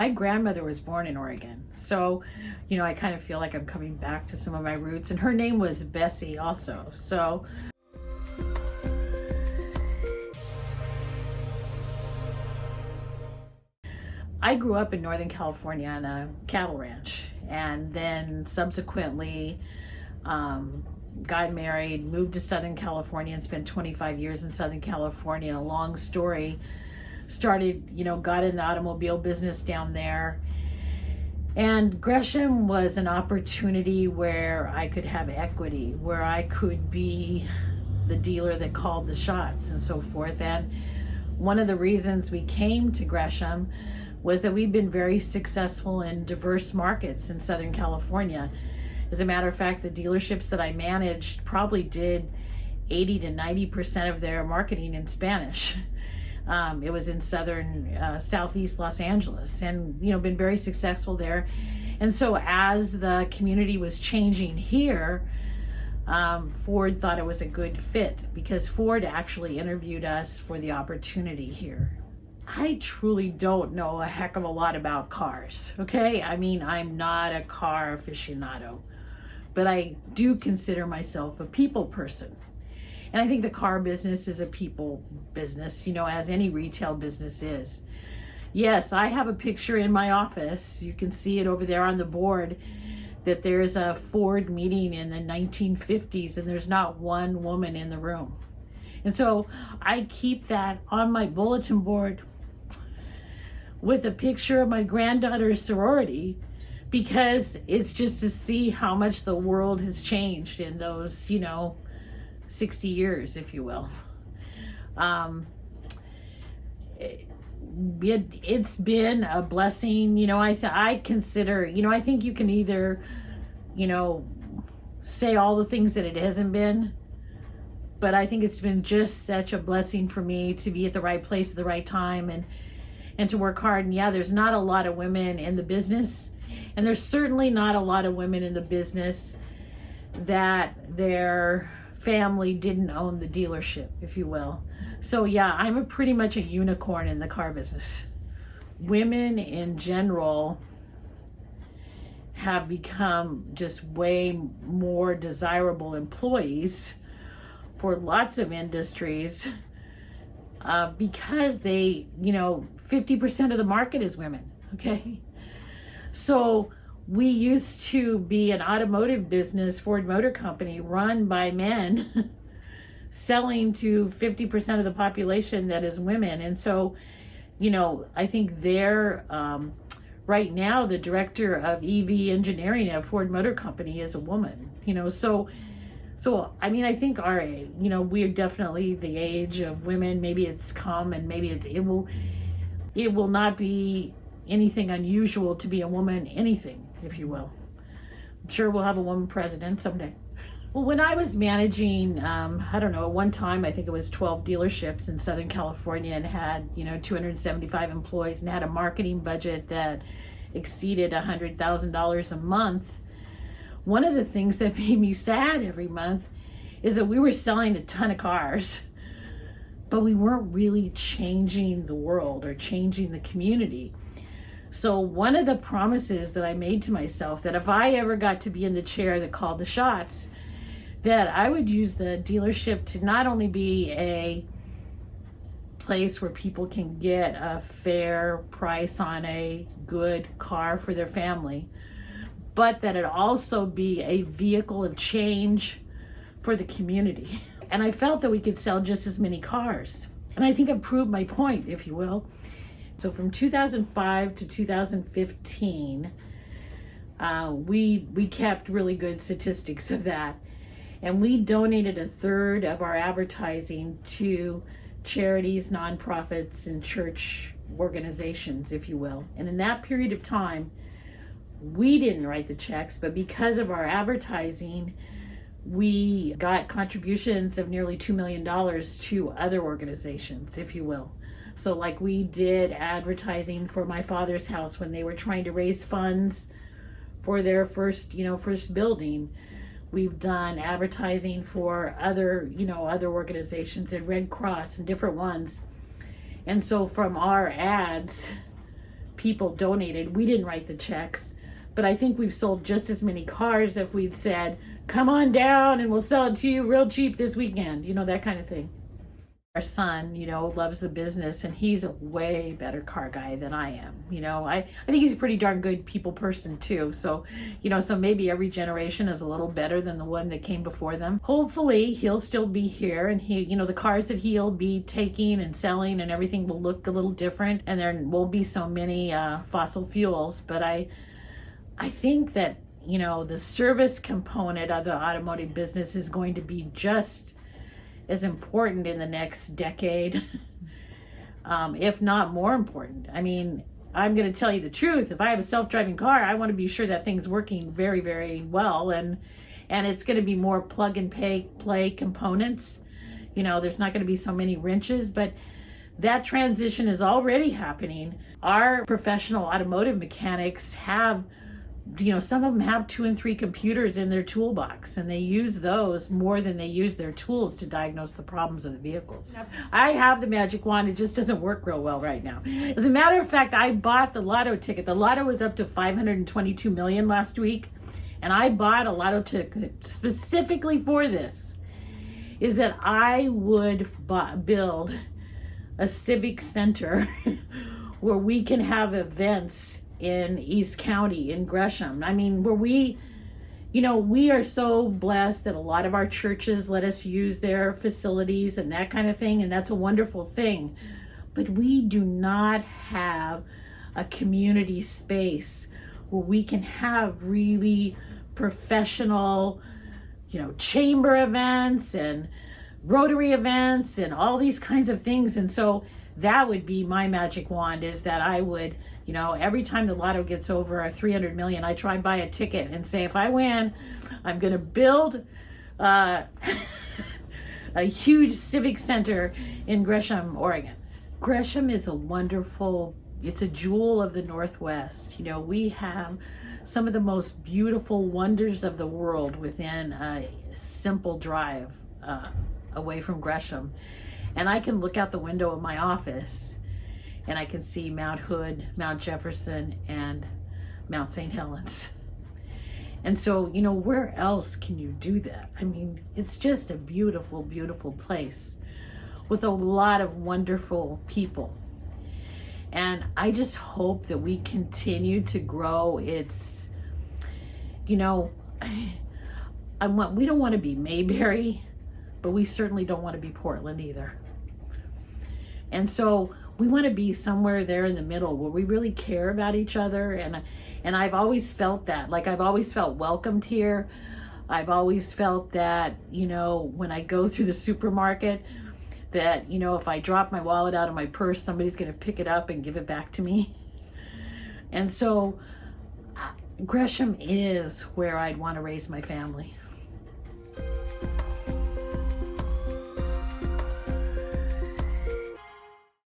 My grandmother was born in Oregon, so I kind of feel like I'm coming back to some of my roots, and her name was Bessie also. So I grew up in Northern California on a cattle ranch, and then subsequently got married, moved to Southern California, and spent 25 years in Southern California. And a long story, started, got in the automobile business down there. And Gresham was an opportunity where I could have equity, where I could be the dealer that called the shots and so forth. And one of the reasons we came to Gresham was that we've been very successful in diverse markets in Southern California. As a matter of fact, the dealerships that I managed probably did 80 to 90% of their marketing in Spanish. It was in southeast Los Angeles, and been very successful there. And so as the community was changing here, Ford thought it was a good fit, because Ford actually interviewed us for the opportunity here. I truly don't know a heck of a lot about cars, okay? I mean, I'm not a car aficionado, but I do consider myself a people person. And I think the car business is a people business, as any retail business is. Yes, I have a picture in my office. You can see it over there on the board, that there's a Ford meeting in the 1950s, and there's not one woman in the room. And so I keep that on my bulletin board with a picture of my granddaughter's sorority, because it's just to see how much the world has changed in those, 60 years, if you will. It's been a blessing. I consider, I think you can either, say all the things that it hasn't been, but I think it's been just such a blessing for me to be at the right place at the right time, and to work hard. And yeah, there's not a lot of women in the business, and there's certainly not a lot of women in the business that their family didn't own the dealership, if you will. So yeah, I'm pretty much a unicorn in the car business. Women in general have become just way more desirable employees for lots of industries, because they, 50% of the market is women, okay? So we used to be an automotive business, Ford Motor Company, run by men, selling to 50% of the population that is women. And so, I think they're, right now, the director of EV engineering at Ford Motor Company is a woman, So, I mean, I think we're definitely the age of women. Maybe it's come, and maybe it will not be anything unusual to be a woman, anything, if you will. I'm sure we'll have a woman president someday. Well, when I was managing, at one time, I think it was 12 dealerships in Southern California, and had, 275 employees, and had a marketing budget that exceeded $100,000 a month. One of the things that made me sad every month is that we were selling a ton of cars, but we weren't really changing the world or changing the community. So one of the promises that I made to myself, that if I ever got to be in the chair that called the shots, that I would use the dealership to not only be a place where people can get a fair price on a good car for their family, but that it also be a vehicle of change for the community. And I felt that we could sell just as many cars. And I think I've proved my point, if you will. So from 2005 to 2015, we kept really good statistics of that. And we donated a third of our advertising to charities, nonprofits, and church organizations, if you will. And in that period of time, we didn't write the checks, but because of our advertising, we got contributions of nearly $2 million to other organizations, if you will. So like we did advertising for my father's house when they were trying to raise funds for their first building. We've done advertising for other organizations, and Red Cross and different ones. And so from our ads, people donated. We didn't write the checks, but I think we've sold just as many cars if we'd said, come on down and we'll sell it to you real cheap this weekend, that kind of thing. Our son, loves the business, and he's a way better car guy than I am. I think he's a pretty darn good people person too. So, so maybe every generation is a little better than the one that came before them. Hopefully he'll still be here, and the cars that he'll be taking and selling and everything will look a little different, and there won't be so many fossil fuels. But I think that, the service component of the automotive business is going to be just as important in the next decade, if not more important. I mean, I'm going to tell you the truth. If I have a self-driving car, I want to be sure that thing's working very, very well, and it's going to be more plug and play components. There's not going to be so many wrenches, but that transition is already happening. Our professional automotive mechanics have, some of them have 2 and 3 computers in their toolbox, and they use those more than they use their tools to diagnose the problems of the vehicles. I have the magic wand. It just doesn't work real well right now. As a matter of fact, I bought the lotto ticket. The lotto was up to 522 million last week, and I bought a lotto ticket specifically for this, is that I would build a civic center where we can have events in East County, in Gresham. I mean, where we are so blessed that a lot of our churches let us use their facilities and that kind of thing, and that's a wonderful thing. But we do not have a community space where we can have really professional, chamber events and Rotary events and all these kinds of things. And so that would be my magic wand, is that I would, every time the lotto gets over 300 million, I try and buy a ticket and say, if I win, I'm going to build a huge civic center in Gresham, Oregon. Gresham is it's a jewel of the Northwest. We have some of the most beautiful wonders of the world within a simple drive away from Gresham. And I can look out the window of my office and I can see Mount Hood, Mount Jefferson, and Mount St. Helens. And so, where else can you do that? I mean, it's just a beautiful, beautiful place with a lot of wonderful people. And I just hope that we continue to grow. It's, we don't want to be Mayberry, but we certainly don't want to be Portland either. And so we want to be somewhere there in the middle where we really care about each other. And I've always felt that. Like, I've always felt welcomed here. I've always felt that, when I go through the supermarket, that, if I drop my wallet out of my purse, somebody's going to pick it up and give it back to me. And so Gresham is where I'd want to raise my family.